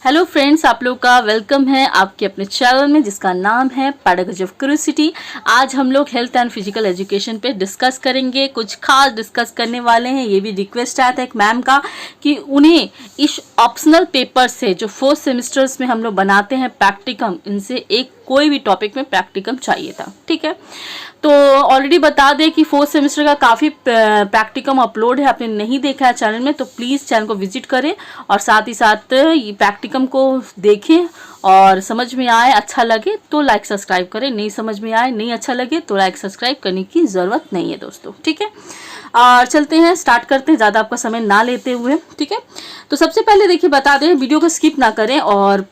Hello friends, आप लोग का वेलकम है आपके अपने चैनल में जिसका नाम है पैडागॉजी ऑफ क्यूरियोसिटी। आज हम लोग हेल्थ एंड फिजिकल एजुकेशन पे डिस्कस करेंगे, कुछ खास डिस्कस करने वाले हैं। ये भी रिक्वेस्ट आया था एक मैम का कि उन्हें इस ऑप्शनल पेपर से जो 4 सेमेस्टर्स में हम लोग बनाते हैं प्रैक्टिकम, इनसे एक कोई भी टॉपिक में प्रैक्टिकम चाहिए था। ठीक है, तो ऑलरेडी बता दें कि 4th सेमेस्टर का काफ़ी प्रैक्टिकम अपलोड है, आपने नहीं देखा है चैनल में तो प्लीज़ चैनल को विजिट करें और साथ ही साथ ये प्रैक्टिकम को देखें और समझ में आए अच्छा लगे तो लाइक सब्सक्राइब करें, नहीं समझ में आए नहीं अच्छा लगे तो लाइक सब्सक्राइब करने की ज़रूरत नहीं है दोस्तों। ठीक है, और चलते हैं, स्टार्ट करते हैं ज़्यादा आपका समय ना लेते हुए। ठीक है, तो सबसे पहले देखिए बता दें, वीडियो को स्किप ना करें और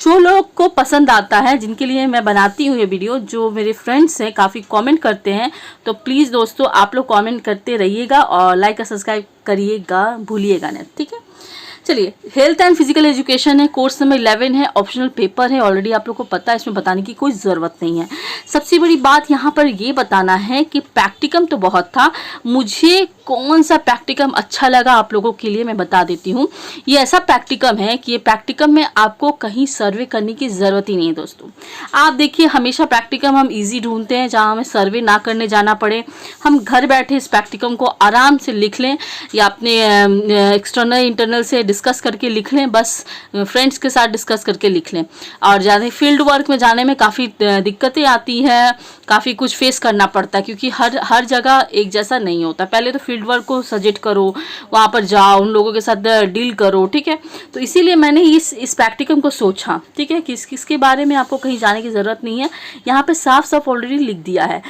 जो लोग को पसंद आता है, जिनके लिए मैं बनाती हूँ ये वीडियो, जो मेरे फ्रेंड्स हैं काफ़ी कमेंट करते हैं, तो प्लीज़ दोस्तों आप लोग कमेंट करते रहिएगा और लाइक और सब्सक्राइब करिएगा, भूलिएगा नहीं। ठीक है, चलिए, हेल्थ एंड फिजिकल एजुकेशन है, कोर्स नंबर 11 है, ऑप्शनल पेपर है, ऑलरेडी आप लोग को पता है, इसमें बताने की कोई ज़रूरत नहीं है। सबसे बड़ी बात यहाँ पर ये बताना है कि प्रैक्टिकम तो बहुत था, मुझे कौन सा प्रैक्टिकम अच्छा लगा आप लोगों के लिए मैं बता देती हूँ। ये ऐसा प्रैक्टिकम है कि ये प्रैक्टिकम में आपको कहीं सर्वे करने की ज़रूरत ही नहीं है दोस्तों। आप देखिए, हमेशा प्रैक्टिकम हम ईजी ढूंढते हैं जहाँ हमें सर्वे ना करने जाना पड़े, हम घर बैठे इस प्रैक्टिकम को आराम से लिख लें या अपने एक्सटर्नल इंटरनल से डिस्कस करके लिख लें, बस फ्रेंड्स के साथ डिस्कस करके लिख लें। और ज़्यादा फील्ड वर्क में जाने में काफ़ी दिक्कतें आती हैं, काफ़ी कुछ फेस करना पड़ता है क्योंकि हर जगह एक जैसा नहीं होता। पहले तो फील्ड वर्क को सजेस्ट करो, वहाँ पर जाओ, उन लोगों के साथ डील करो। ठीक है, तो इसीलिए मैंने इस प्रैक्टिकम को सोचा, ठीक है, कि किसके बारे में आपको कहीं जाने की ज़रूरत नहीं है। यहाँ पे साफ साफ ऑलरेडी लिख दिया है,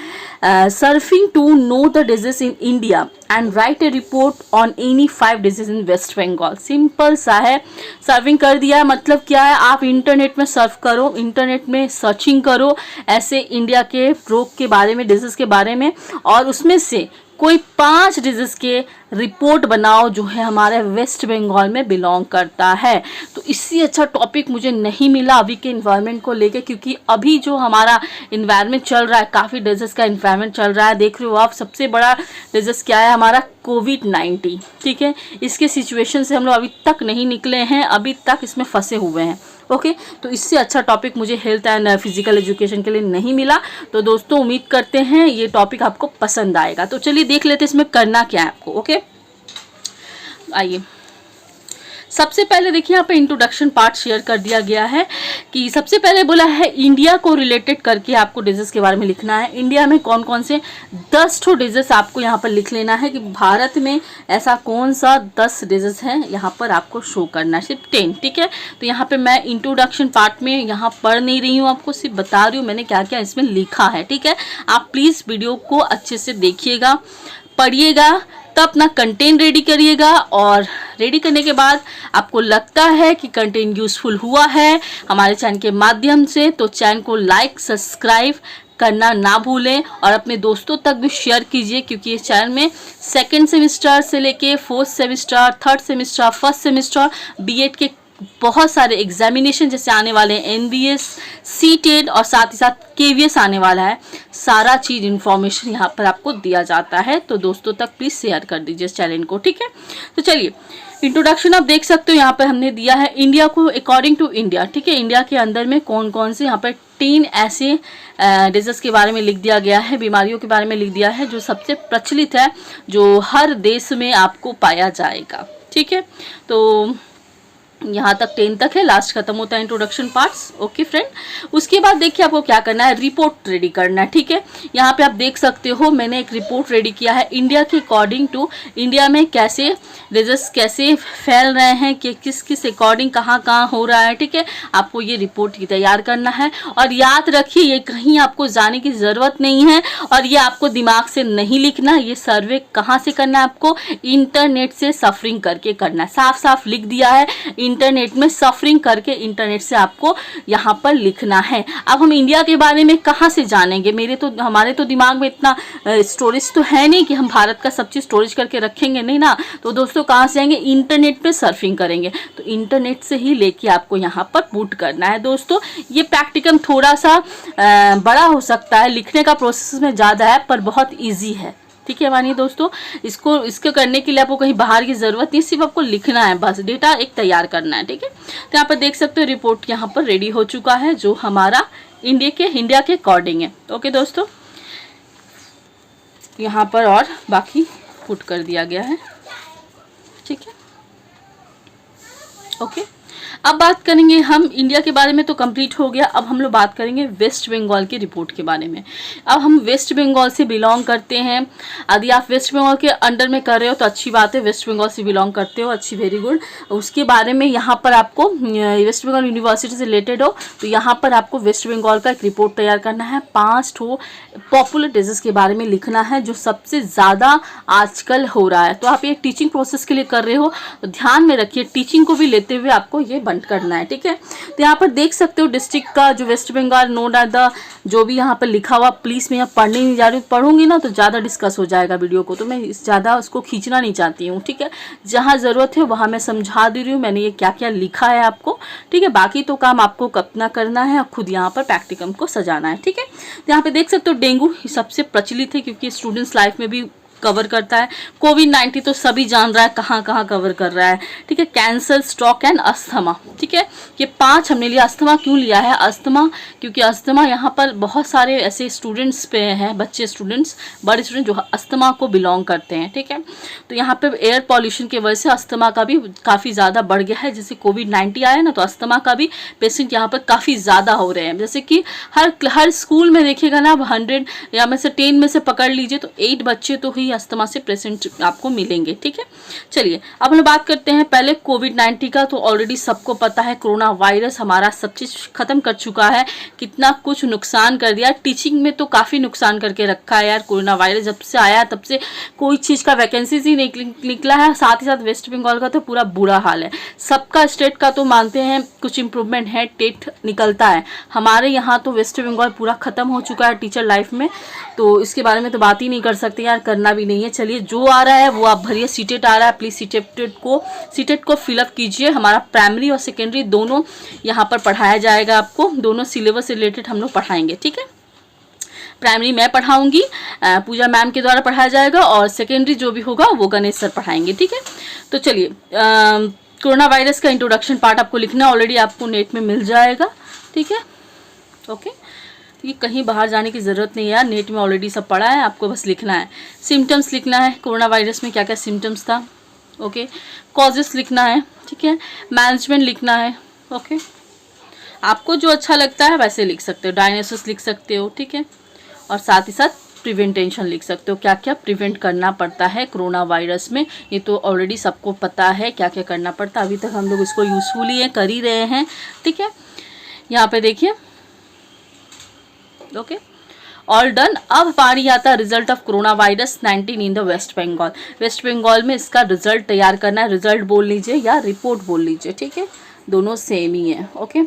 surfing to know the disease in India and write a report on any 5 disease in West Bengal. Simple सा है, सर्विंग कर दिया मतलब क्या है, आप इंटरनेट में सर्फ करो, इंटरनेट में सर्चिंग करो ऐसे इंडिया के रोग के बारे में, डिजीज के बारे में, और उसमें से कोई 5 डिजीज के रिपोर्ट बनाओ जो है हमारे वेस्ट बंगाल में बिलोंग करता है। तो इससे अच्छा टॉपिक मुझे नहीं मिला अभी के इन्वायरमेंट को लेके, क्योंकि अभी जो हमारा इन्वायरमेंट चल रहा है, काफ़ी डिजीज का इन्वायरमेंट चल रहा है। देख रहे हो आप, सबसे बड़ा डिजीज क्या है हमारा, कोविड-19। ठीक है, इसके सिचुएशन से हम लोग अभी तक नहीं निकले हैं, अभी तक इसमें फंसे हुए हैं। ओके, तो इससे अच्छा टॉपिक मुझे हेल्थ एंड फिजिकल एजुकेशन के लिए नहीं मिला। तो दोस्तों उम्मीद करते हैं ये टॉपिक आपको पसंद आएगा। तो चलिए देख लेते हैं इसमें करना क्या है आपको। ओके, आइए, सबसे पहले देखिए यहाँ पे इंट्रोडक्शन पार्ट शेयर कर दिया गया है कि सबसे पहले बोला है इंडिया को रिलेटेड करके आपको डिजीज के बारे में लिखना है। इंडिया में कौन कौन से 10 ठो डिजीज आपको यहाँ पर लिख लेना है कि भारत में ऐसा कौन सा 10 डिजीज है, यहाँ पर आपको शो करना है, सिर्फ 10। ठीक है, तो यहाँ पे मैं इंट्रोडक्शन पार्ट में यहाँ पढ़ नहीं रही हूँ, आपको सिर्फ बता रही हूँ मैंने क्या क्या इसमें लिखा है। ठीक है, आप प्लीज़ वीडियो को अच्छे से देखिएगा, पढ़िएगा, तब अपना कंटेंट रेडी करिएगा और रेडी करने के बाद आपको लगता है कि कंटेंट यूज़फुल हुआ है हमारे चैनल के माध्यम से, तो चैनल को लाइक सब्सक्राइब करना ना भूलें और अपने दोस्तों तक भी शेयर कीजिए, क्योंकि इस चैनल में 2nd सेमेस्टर से लेके 4th semester, 3rd semester, 1st semester, BEd के बहुत सारे एग्जामिनेशन जैसे आने वाले हैं, एनबीएस, सीटेट और साथ ही साथ केवीएस आने वाला है, सारा चीज़ इन्फॉर्मेशन यहाँ पर आपको दिया जाता है। तो दोस्तों तक प्लीज़ शेयर कर दीजिए इस चैनल को। ठीक है, तो चलिए इंट्रोडक्शन आप देख सकते हो यहाँ पर हमने दिया है इंडिया को अकॉर्डिंग टू इंडिया। ठीक है, इंडिया के अंदर में कौन कौन से यहाँ पर 3 ऐसे डिजीज के बारे में लिख दिया गया है, बीमारियों के बारे में लिख दिया है जो सबसे प्रचलित है, जो हर देश में आपको पाया जाएगा। ठीक है, तो यहाँ तक 10 तक है, लास्ट खत्म होता है इंट्रोडक्शन पार्ट्स। ओके फ्रेंड, उसके बाद देखिए आपको क्या करना है, रिपोर्ट रेडी करना है। ठीक है, यहाँ पे आप देख सकते हो मैंने एक रिपोर्ट रेडी किया है इंडिया के अकॉर्डिंग टू, इंडिया में कैसे डिजीज कैसे फैल रहे हैं, कि किस किस अकॉर्डिंग कहाँ कहाँ हो रहा है। ठीक है, आपको ये रिपोर्ट तैयार करना है और याद रखिए ये कहीं आपको जाने की ज़रूरत नहीं है और ये आपको दिमाग से नहीं लिखना। ये सर्वे कहाँ से करना है, आपको इंटरनेट से सफरिंग करके करना है। साफ साफ लिख दिया है, इंटरनेट में सफरिंग करके इंटरनेट से आपको यहाँ पर लिखना है। अब हम इंडिया के बारे में कहाँ से जानेंगे, हमारे तो दिमाग में इतना स्टोरेज तो है नहीं कि हम भारत का सब चीज़ स्टोरेज करके रखेंगे, नहीं ना। तो दोस्तों कहाँ से आएंगे, इंटरनेट पे सर्फिंग करेंगे, तो इंटरनेट से ही लेके आपको यहाँ पर पुट करना है। दोस्तों ये प्रैक्टिकम थोड़ा सा बड़ा हो सकता है, लिखने का प्रोसेस में ज़्यादा है पर बहुत ईजी है। ठीक है मानिए दोस्तों, इसको करने के लिए आपको कहीं बाहर की ज़रूरत नहीं, सिर्फ आपको लिखना है, बस डेटा एक तैयार करना है। ठीक है, तो यहाँ पर देख सकते हो रिपोर्ट यहाँ पर रेडी हो चुका है, जो हमारा इंडिया के अकॉर्डिंग है। ओके दोस्तों, यहाँ पर और बाकी पुट कर दिया गया है। ठीक है, ओके। अब बात करेंगे हम इंडिया के बारे में, तो कंप्लीट हो गया। अब हम लोग बात करेंगे वेस्ट बंगाल की रिपोर्ट के बारे में। अब हम वेस्ट बंगाल से बिलोंग करते हैं। यदि आप वेस्ट बंगाल के अंडर में कर रहे हो तो अच्छी बात है, वेस्ट बंगाल से बिलोंग करते हो, अच्छी, वेरी गुड। उसके बारे में यहाँ पर आपको वेस्ट बंगाल यूनिवर्सिटी से रिलेटेड हो तो यहाँ पर आपको वेस्ट बंगाल का एक रिपोर्ट तैयार करना है। 5 पॉपुलर डिजीज के बारे में लिखना है जो सबसे ज़्यादा आजकल हो रहा है। तो आप ये टीचिंग प्रोसेस के लिए कर रहे हो तो ध्यान में रखिए, टीचिंग को भी लेते हुए आपको ये बंद करना है। ठीक है, तो यहाँ पर देख सकते हो डिस्ट्रिक्ट का जो West Bengal note at the, जो भी यहाँ पर लिखा हुआ, प्लीज़ मैं यहाँ पढ़ने नहीं जा रही हूँ, पढ़ूंगी ना तो ज़्यादा डिस्कस हो जाएगा वीडियो को, तो मैं ज़्यादा उसको खींचना नहीं चाहती हूँ। ठीक है, जहाँ ज़रूरत है वहाँ मैं समझा दे रही हूँ मैंने ये क्या क्या लिखा है आपको। ठीक है, बाकी तो काम आपको अपना करना है, खुद यहाँ पर प्रैक्टिकम को सजाना है। ठीक है, तो यहाँ पे देख सकते हो डेंगू सबसे प्रचलित है क्योंकि स्टूडेंट्स लाइफ में भी कवर करता है। कोविड-19 तो सभी जान रहा है कहाँ कहाँ कवर कर रहा है। ठीक है, कैंसर, स्ट्रोक एंड अस्थमा। ठीक है, ये 5 हमने लिया। अस्थमा क्यों लिया है? अस्थमा क्योंकि अस्थमा यहाँ पर बहुत सारे ऐसे स्टूडेंट्स पे हैं, बच्चे स्टूडेंट्स, बड़े स्टूडेंट जो अस्थमा को बिलोंग करते हैं। ठीक है, तो यहाँ पे एयर पॉल्यूशन की वजह से अस्थमा का भी काफ़ी ज़्यादा बढ़ गया है। जैसे कोविड-19 आया ना तो अस्थमा का भी पेशेंट यहाँ पर काफ़ी ज़्यादा हो रहे हैं। जैसे कि हर स्कूल में देखिएगा ना, 100 या में से 10 में से पकड़ लीजिए तो 8 बच्चे तो ही अस्थमा से पेशेंट आपको मिलेंगे। ठीक है, चलिए अब हम बात करते हैं पहले कोविड-19 का। तो ऑलरेडी सबको पता है कोरोना वायरस हमारा सब चीज़ खत्म कर चुका है, कितना कुछ नुकसान कर दिया। टीचिंग में तो काफ़ी नुकसान करके रखा है यार। कोरोना वायरस जब से आया तब से कोई चीज़ का वैकेंसीज ही निकला है। साथ ही साथ वेस्ट बंगाल का तो पूरा बुरा हाल है। सबका स्टेट का तो मानते हैं कुछ इम्प्रूवमेंट है, टेट निकलता है, हमारे यहाँ तो वेस्ट बंगाल पूरा ख़त्म हो चुका है टीचर लाइफ में। तो इसके बारे में तो बात ही नहीं कर सकते यार, करना भी नहीं है। चलिए जो आ रहा है वो आप भरिए। सीटेट आ रहा है, प्लीज़ सीटेट को फिलअप कीजिए। हमारा प्राइमरी और सेकेंडरी दोनों यहाँ पर पढ़ाया जाएगा आपको, दोनों सिलेबस से रिलेटेड हम लोग पढ़ाएंगे। ठीक है, प्राइमरी मैं पढ़ाऊंगी, पूजा मैम के द्वारा पढ़ाया जाएगा, और सेकेंडरी जो भी होगा वो गणेश सर पढ़ाएंगे। ठीक है, तो चलिए कोरोना वायरस का इंट्रोडक्शन पार्ट आपको लिखना, ऑलरेडी आपको नेट में मिल जाएगा। ठीक है, ओके, ये कहीं बाहर जाने की ज़रूरत नहीं है यार, नेट में ऑलरेडी सब पढ़ा है, आपको बस लिखना है। सिम्टम्स लिखना है, कोरोना वायरस में क्या क्या सिम्टम्स था। ओके, कॉजेस लिखना है। ठीक है, मैनेजमेंट लिखना है। ओके, आपको जो अच्छा लगता है वैसे लिख सकते हो, डायग्नोसिस लिख सकते हो। ठीक है, और साथ ही साथ प्रिवेंटेशन लिख सकते हो, क्या क्या प्रिवेंट करना पड़ता है कोरोना वायरस में। ये तो ऑलरेडी सबको पता है क्या क्या करना पड़ता है, अभी तक हम लोग इसको यूजफुली कर ही रहे हैं। ठीक है, यहाँ पे देखिए, ओके, ऑल डन। अब हमारी आता है result of corona virus 19 in the West Bengal. West Bengal में इसका रिजल्ट तैयार करना है, रिजल्ट बोल लीजिए या रिपोर्ट बोल लीजिए। ठीक है, दोनों सेम ही है। ओके,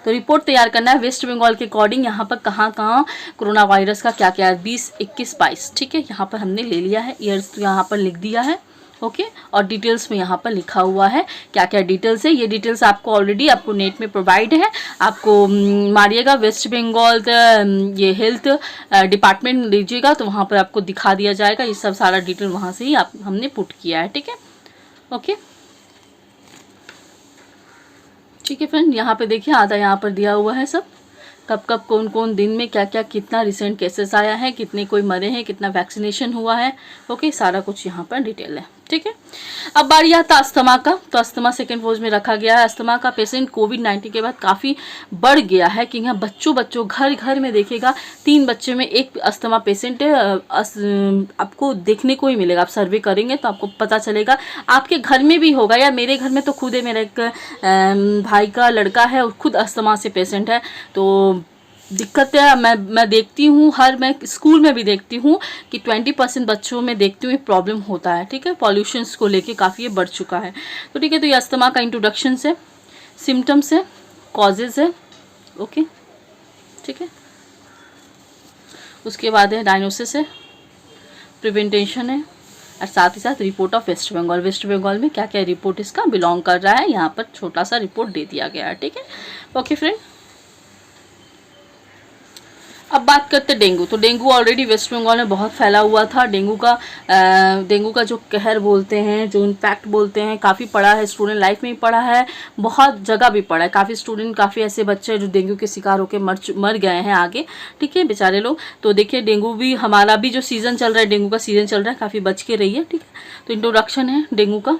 तो रिपोर्ट तैयार करना है वेस्ट बंगाल के अकॉर्डिंग। यहाँ पर कहाँ कहाँ कोरोना वायरस का क्या क्या है, 20, 21, 22। ठीक है, यहाँ पर हमने ले लिया है, ईयर्स तो यहाँ पर लिख दिया है। ओके, और डिटेल्स में यहाँ पर लिखा हुआ है क्या क्या डिटेल्स है। ये डिटेल्स आपको ऑलरेडी आपको नेट में प्रोवाइड है, आपको मारिएगा वेस्ट बंगाल ये हेल्थ डिपार्टमेंट लीजिएगा तो वहाँ पर आपको दिखा दिया जाएगा। ये सब सारा डिटेल वहाँ से ही हमने पुट किया है। ठीक है, ओके, ठीक है फ्रेंड, यहाँ पे देखिए आधा यहाँ पर दिया हुआ है सब, कब कब कौन कौन दिन में क्या क्या कितना रिसेंट केसेस आया है, कितने कोई मरे हैं, कितना वैक्सीनेशन हुआ है। ओके, सारा कुछ यहाँ पर डिटेल है। ठीक है, अब बारी आता अस्थमा का। तो अस्थमा सेकेंड पोज में रखा गया है। अस्थमा का पेशेंट कोविड-19 के बाद काफ़ी बढ़ गया है कि यहाँ बच्चों घर घर में देखेगा 3 बच्चे में एक अस्थमा पेशेंट आपको देखने को ही मिलेगा। आप सर्वे करेंगे तो आपको पता चलेगा, आपके घर में भी होगा या मेरे घर में तो खुद है, मेरा एक भाई का लड़का है, खुद अस्थमा से पेशेंट है। तो दिक्कत है, मैं देखती हूँ, मैं स्कूल में भी देखती हूँ कि 20% बच्चों में देखती हूँ प्रॉब्लम होता है। ठीक है, पॉल्यूशंस को लेके काफ़ी ये बढ़ चुका है। तो ठीक है, तो ये अस्थमा का इंट्रोडक्शन है, सिम्टम्स है, कॉजेज है। ओके, ठीक है, उसके बाद है डायग्नोसिस है, प्रिवेंटेशन है, और साथ ही साथ रिपोर्ट ऑफ वेस्ट बंगाल। वेस्ट बंगाल में क्या क्या रिपोर्ट इसका बिलोंग कर रहा है, यहाँ पर छोटा सा रिपोर्ट दे दिया गया है। ठीक है, ओके फ्रेंड, अब बात करते हैं डेंगू। तो डेंगू ऑलरेडी वेस्ट बंगाल में बहुत फैला हुआ था। डेंगू का जो कहर बोलते हैं, जो इम्पैक्ट बोलते हैं, काफ़ी पड़ा है, स्टूडेंट लाइफ में ही पड़ा है, बहुत जगह भी पड़ा है। काफ़ी स्टूडेंट, काफ़ी ऐसे बच्चे हैं जो डेंगू के शिकार होकर मर गए हैं आगे, ठीक है, बेचारे लोग। तो देखिए डेंगू भी, हमारा भी जो सीज़न चल रहा है, डेंगू का सीज़न चल रहा है, काफ़ी बच के रहिए, ठीक है। तो इंट्रोडक्शन है डेंगू का,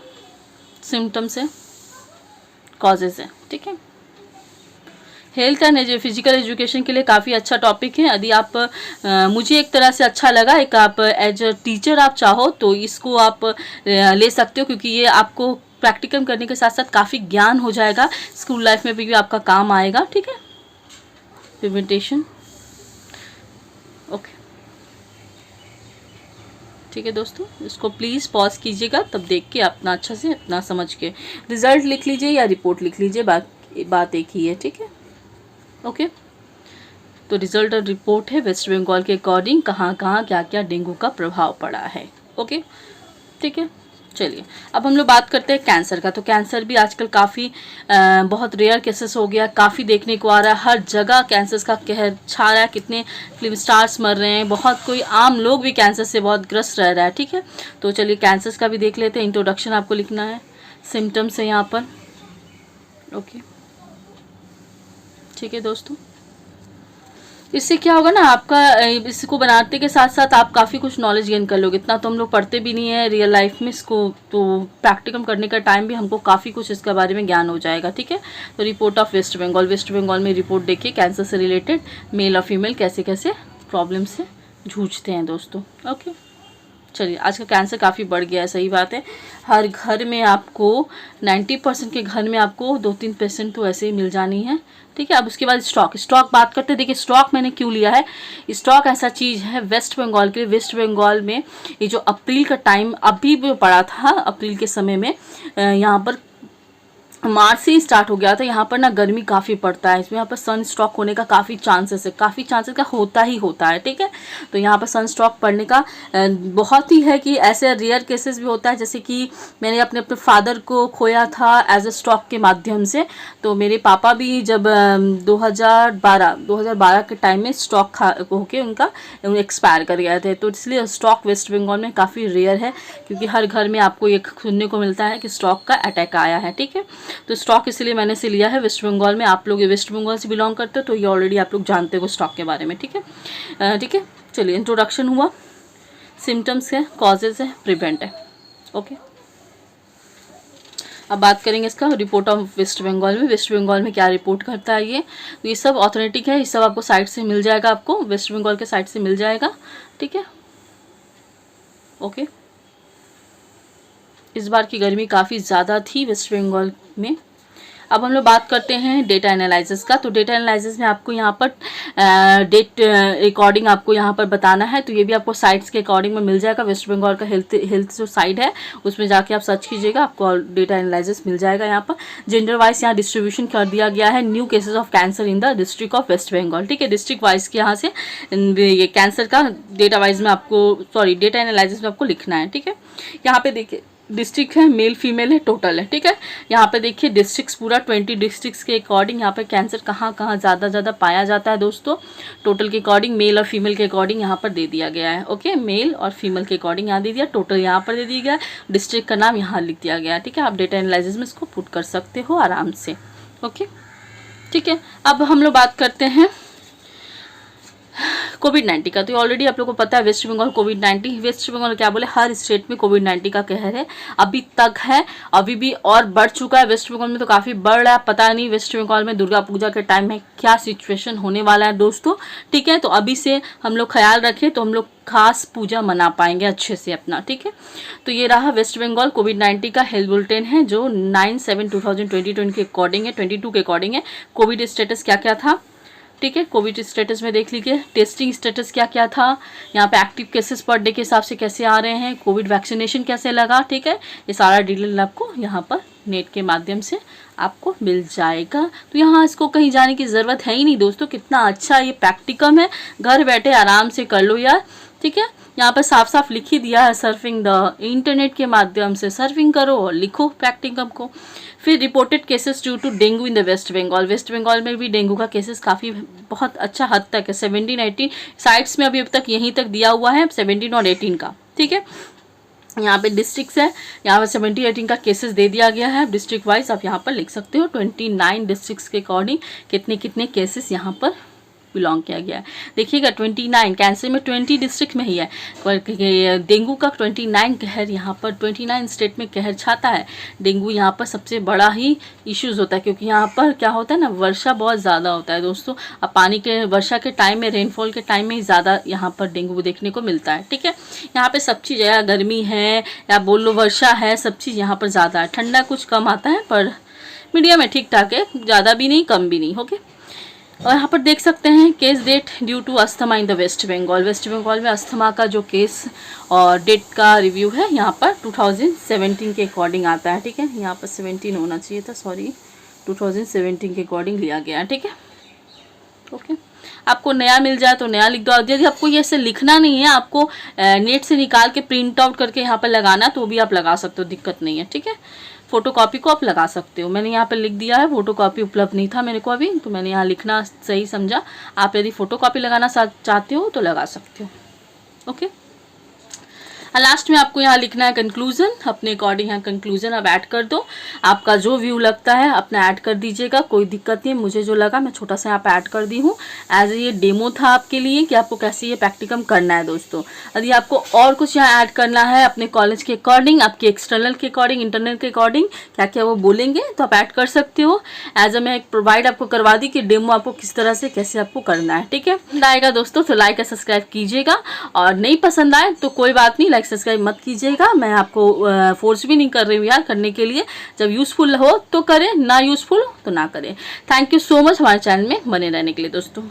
सिम्टम्स है, कॉजेज़ है, ठीक है। हेल्थ एंड फिजिकल एजुकेशन के लिए काफ़ी अच्छा टॉपिक है। यदि आप मुझे एक तरह से अच्छा लगा, एक आप एज अ टीचर आप चाहो तो इसको आप ले सकते हो, क्योंकि ये आपको प्रैक्टिकम करने के साथ साथ काफ़ी ज्ञान हो जाएगा, स्कूल लाइफ में भी आपका काम आएगा, ठीक है। प्रिवेंटेशन, ओके, ठीक है दोस्तों, इसको प्लीज़ पॉज कीजिएगा, तब देख के अपना अच्छा से अपना समझ के रिजल्ट लिख लीजिए या रिपोर्ट लिख लीजिए, बात एक ही है, ठीक है, ओके। तो रिजल्ट और रिपोर्ट है वेस्ट बंगाल के अकॉर्डिंग कहाँ कहाँ क्या क्या डेंगू का प्रभाव पड़ा है, ओके, ठीक है। चलिए अब हम लोग बात करते हैं कैंसर का। तो कैंसर भी आजकल काफ़ी बहुत रेयर केसेस हो गया, काफ़ी देखने को आ रहा है, हर जगह कैंसर का कहर छा रहा है, कितने फिल्म स्टार्स मर रहे हैं, बहुत कोई आम लोग भी कैंसर से बहुत ग्रस्त रह रहा है, ठीक है। तो चलिए कैंसर का भी देख लेते हैं। इंट्रोडक्शन आपको लिखना है, सिम्टम्स है यहाँ पर, ओके, ठीक है दोस्तों। इससे क्या होगा ना, आपका इसको बनाते के साथ साथ आप काफ़ी कुछ नॉलेज गेन कर लोगे। इतना तो हम लोग पढ़ते भी नहीं है रियल लाइफ में इसको, तो प्रैक्टिकम करने का टाइम भी हमको काफ़ी कुछ इसके बारे में ज्ञान हो जाएगा, ठीक है। तो रिपोर्ट ऑफ वेस्ट बंगाल में रिपोर्ट देखिए, कैंसर से रिलेटेड मेल और फीमेल कैसे कैसे प्रॉब्लम से जूझते हैं दोस्तों, ओके। चलिए आज का कैंसर काफ़ी बढ़ गया है, सही बात है। हर घर में आपको 90% के घर में आपको 2-3% तो ऐसे ही मिल जानी है, ठीक है। अब उसके बाद स्टॉक बात करते हैं। देखिए स्टॉक मैंने क्यों लिया है, स्टॉक ऐसा चीज़ है वेस्ट बंगाल के लिए। वेस्ट बंगाल में ये जो अप्रैल का टाइम अभी भी पड़ा था, अप्रैल के समय में यहाँ पर मार्च से ही स्टार्ट हो गया था। यहाँ पर ना गर्मी काफ़ी पड़ता है, इसमें यहाँ पर सन स्ट्रोक होने का काफ़ी चांसेस है, काफ़ी चांसेस का होता है, ठीक है। तो यहाँ पर सन स्ट्रोक पड़ने का बहुत ही है कि ऐसे रेयर केसेस भी होता है, जैसे कि मैंने अपने फादर को खोया था एज ए स्ट्रोक के माध्यम से। तो मेरे पापा भी जब 2012 के टाइम में स्ट्रोक होके उनका एक्सपायर कर गए थे। तो इसलिए स्ट्रोक वेस्ट बंगाल में काफ़ी रेयर है, क्योंकि हर घर में आपको ये सुनने को मिलता है कि स्ट्रोक का अटैक आया है, ठीक है। तो स्टॉक इसलिए मैंने से लिया है वेस्ट बंगाल में। आप लोग वेस्ट बंगाल से बिलोंग करते हो तो ये ऑलरेडी आप लोग जानते हो स्टॉक के बारे में, ठीक है, ठीक है। चलिए इंट्रोडक्शन हुआ, सिम्टम्स है, कॉजेज है, प्रिवेंट है, ओके। अब बात करेंगे इसका रिपोर्ट ऑफ वेस्ट बंगाल में। वेस्ट बंगाल में क्या रिपोर्ट करता है ये, तो ये सब ऑथेंटिक है, ये सब आपको साइट से मिल जाएगा, आपको वेस्ट बंगाल के साइट से मिल जाएगा, ठीक है, ओके। इस बार की गर्मी काफ़ी ज़्यादा थी वेस्ट बंगाल में। अब हम लोग बात करते हैं डेटा एनालिसिस का। तो डेटा एनालिसिस में आपको यहाँ पर डेट अकॉर्डिंग आपको यहाँ पर बताना है, तो ये भी आपको साइट्स के अकॉर्डिंग में मिल जाएगा। वेस्ट बंगाल का हेल्थ जो साइट है उसमें जाके आप सर्च कीजिएगा, आपको डेटा एनालिसिस मिल जाएगा। यहाँ पर जेंडर वाइज यहाँ डिस्ट्रीब्यूशन कर दिया गया है, new cases of cancer in the district of West Bengal, ठीक है। डिस्ट्रिक्ट वाइज के यहाँ से ये कैंसर का डेटा वाइज में आपको डेटा एनालिसिस में आपको लिखना है, ठीक है। यहाँ पे देखिए डिस्ट्रिक्ट है, मेल फीमेल है, टोटल है, ठीक है। यहाँ पे देखिए डिस्ट्रिक्ट्स पूरा 20 डिस्ट्रिक्ट्स के अकॉर्डिंग यहाँ पे कैंसर कहाँ कहाँ ज़्यादा पाया जाता है दोस्तों, टोटल के अकॉर्डिंग मेल और फीमेल के अकॉर्डिंग यहाँ पर दे दिया गया है, ओके। मेल और फीमेल के अकॉर्डिंग यहाँ दे दिया, टोटल यहाँ पर दे दिया गया, डिस्ट्रिक्ट का नाम यहाँ लिख दिया गया है, ठीक है। आप डेटा एनालिसिस में इसको पुट कर सकते हो आराम से, ओके, ठीक है। अब हम लोग बात करते हैं कोविड-19 का। तो ऑलरेडी आप लोगों को पता है वेस्ट बंगाल कोविड-19, वेस्ट बंगाल क्या बोले, हर स्टेट में कोविड-19 का कहर है, अभी तक है, अभी भी और बढ़ चुका है। वेस्ट बंगाल में तो काफ़ी बढ़ रहा है, पता नहीं वेस्ट बंगाल में दुर्गा पूजा के टाइम में क्या सिचुएशन होने वाला है दोस्तों, ठीक है। तो अभी से हम लोग ख्याल रखें तो हम लोग खास पूजा मना पाएंगे अच्छे से अपना, ठीक है। तो ये रहा वेस्ट बंगाल कोविड-19 का हेल्थ बुलेटिन है, जो 9/7/2020 के अकॉर्डिंग है, 22 के अकॉर्डिंग है। कोविड स्टेटस क्या क्या था, ठीक है, कोविड स्टेटस में देख लीजिए, टेस्टिंग स्टेटस क्या क्या था, यहाँ पे एक्टिव केसेस पर डे के हिसाब से कैसे आ रहे हैं, कोविड वैक्सीनेशन कैसे लगा, ठीक है। ये सारा डिटेल आपको यहाँ पर नेट के माध्यम से आपको मिल जाएगा। तो यहाँ इसको कहीं जाने की ज़रूरत है ही नहीं दोस्तों, कितना अच्छा ये प्रैक्टिकम है, घर बैठे आराम से कर लो यार, ठीक है। यहाँ पर साफ साफ लिख ही दिया है, सर्फिंग द इंटरनेट के माध्यम से सर्फिंग करो और लिखो प्रैक्टिकम को। फिर reported cases due to dengue in the West Bengal, West Bengal में भी डेंगू का केसेस काफ़ी बहुत अच्छा हद तक है, 17-18 साइट्स में अभी तक यहीं तक दिया हुआ है 17 और 18 का, ठीक है। यहाँ पे डिस्ट्रिक्ट्स है, यहाँ पे 17-18 का केसेस दे दिया गया है डिस्ट्रिक्ट वाइज, आप यहाँ पर लिख सकते हो 29 डिस्ट्रिक्ट्स के अकॉर्डिंग कितने कितने केसेस यहाँ पर बिलोंग किया गया है। देखिएगा 29, कैंसर में 20 डिस्ट्रिक्ट में ही है, डेंगू का 29 कहर यहाँ पर 29 स्टेट में कहर छाता है। डेंगू यहाँ पर सबसे बड़ा ही इश्यूज़ होता है, क्योंकि यहाँ पर क्या होता है ना, वर्षा बहुत ज़्यादा होता है दोस्तों। अब पानी के वर्षा के टाइम में, रेनफॉल के टाइम में ही ज़्यादा यहाँ पर डेंगू देखने को मिलता है, ठीक है। यहाँ पर सब चीज़ है, गर्मी है या बोल लो वर्षा है, सब चीज़ यहाँ पर ज़्यादा है। ठंडा कुछ कम आता है पर मीडियम है, ठीक ठाक है, ज़्यादा भी नहीं कम भी नहीं, ओके। और यहाँ पर देख सकते हैं case date due to asthma in the West Bengal, West Bengal में अस्थमा का जो केस और डेट का रिव्यू है यहाँ पर 2017 के अकॉर्डिंग आता है, ठीक है। यहाँ पर 17 होना चाहिए था, सॉरी 2017 के अकॉर्डिंग लिया गया है, ठीक है, ओके। आपको नया मिल जाए तो नया लिख दो। यदि आपको ये ऐसे लिखना नहीं है, आपको नेट से निकाल के प्रिंट आउट करके यहाँ पर लगाना, तो भी आप लगा सकते हो, दिक्कत नहीं है, ठीक है। फोटोकॉपी को आप लगा सकते हो, मैंने यहाँ पे लिख दिया है, फोटोकॉपी उपलब्ध नहीं था मेरे को अभी, तो मैंने यहाँ लिखना सही समझा। आप यदि फोटोकॉपी लगाना चाहते हो तो लगा सकते हो, ओके। लास्ट में आपको यहाँ लिखना है कंक्लूजन, अपने अकॉर्डिंग यहाँ कंक्लूजन आप ऐड कर दो। आपका जो व्यू लगता है अपना ऐड कर दीजिएगा, कोई दिक्कत नहीं है। मुझे जो लगा मैं छोटा सा यहाँ पे ऐड कर दी हूँ। एज ये डेमो था आपके लिए कि आपको कैसे ये प्रैक्टिकम करना है दोस्तों। यदि आपको और कुछ यहाँ ऐड करना है अपने कॉलेज के अकॉर्डिंग, आपके एक्सटर्नल के अकॉर्डिंग, इंटरनल के अकॉर्डिंग, क्या क्या वो बोलेंगे तो आप ऐड कर सकते हो। एज मैं एक प्रोवाइड आपको करवा दी कि डेमो आपको किस तरह से कैसे आपको करना है, ठीक है। पसंद आएगा दोस्तों तो लाइक या सब्सक्राइब कीजिएगा, और नहीं पसंद आए तो कोई बात नहीं, लाइक सब्सक्राइब मत कीजिएगा। मैं आपको फोर्स भी नहीं कर रही हूँ यार करने के लिए। जब यूज़फुल हो तो करें, ना यूज़फुल हो तो ना करें। थैंक यू सो मच हमारे चैनल में बने रहने के लिए दोस्तों।